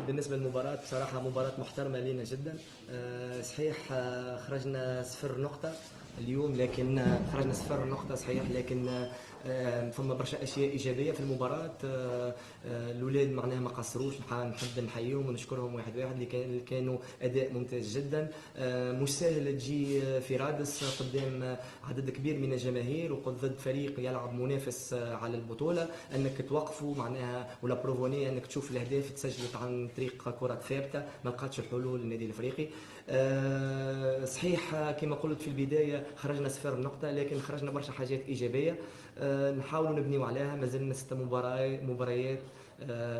بالنسبة للمباراة بصراحة مباراة محترمة لنا جدا. صحيح، خرجنا صفر نقطة اليوم، لكن خرجنا صفر نقطة صحيح، لكن فما برشا اشياء ايجابيه في المباراه. الاولاد معناها ما قصروش، نحب نحييهم ونشكرهم واحد واحد، اللي كانوا اداء ممتاز جدا. مش سهل تجي في رادس قدام عدد كبير من الجماهير وضد فريق يلعب منافس على البطوله، انك توقفوا معناها ولا بروفوني انك تشوف الاهداف تسجلت عن طريق كرات ثابته، ما لقاتش الحلول للنادي الافريقي. صحيح كما قلت في البدايه خرجنا صفر نقطه، لكن خرجنا برشا حاجات ايجابيه. نحاولوا نبنيو عليها. مازلنا 6 مباريات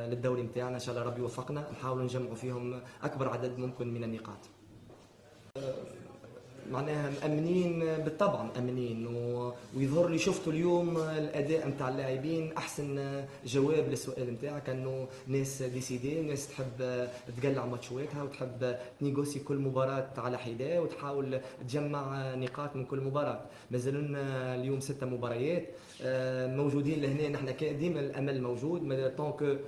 للدوري نتاعنا، ان شاء الله ربي يوفقنا، نحاولوا نجمعوا فيهم اكبر عدد ممكن من النقاط. معناها مأمنين بالطبع، مأمنين ويظهر لي شفتوا اليوم الأداء نتاع اللاعبين أحسن جواب للسؤال نتاعك، أنه ناس ديسيدي، ناس تحب تقلع ماتشواتها وتحب تنيغوسي كل مباراة على حدة وتحاول تجمع نقاط من كل مباراة. مازلنا اليوم 6 مباريات موجودين لهنا، نحن ديما الأمل موجود طونك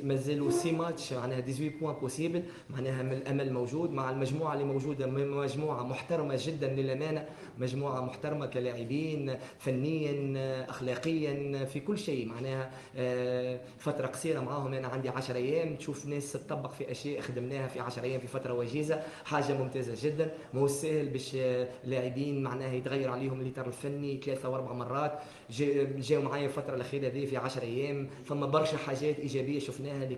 مازالوا 6 ماتش، معناها 18 بوان بوسيبل، معناها من الأمل موجود مع المجموعة اللي موجودة، مجموعة محترمة جدا للأمانة، مجموعة محترمة كلاعبين فنيا أخلاقيا في كل شيء. معناها فترة قصيرة معاهم، أنا عندي 10 أيام، تشوف ناس تطبق في أشياء خدمناها في 10 أيام في فترة وجيزة، حاجة ممتازة جدا. ما هو سهل باش لاعبين معناها يتغير عليهم الإطار الفني 3 و4 مرات. جاوا معايا الفترة الأخيرة دي في 10 أيام، فما برشا حاجات إيجابية شفناها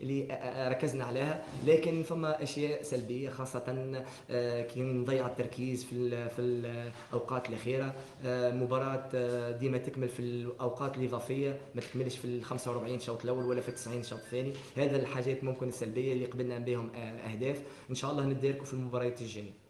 اللي ركزنا عليها، لكن فما أشياء سلبية خاصة كي نضيع التركيز في الاوقات الاخيره. مباراه ديما تكمل في الاوقات الاضافيه، ما تكملش في ال 45 شوط الاول ولا في 90 شوط الثاني. هذا الحاجات ممكن السلبيه اللي قبلنا بهم اهداف، ان شاء الله نديركم في المباريات الجايه.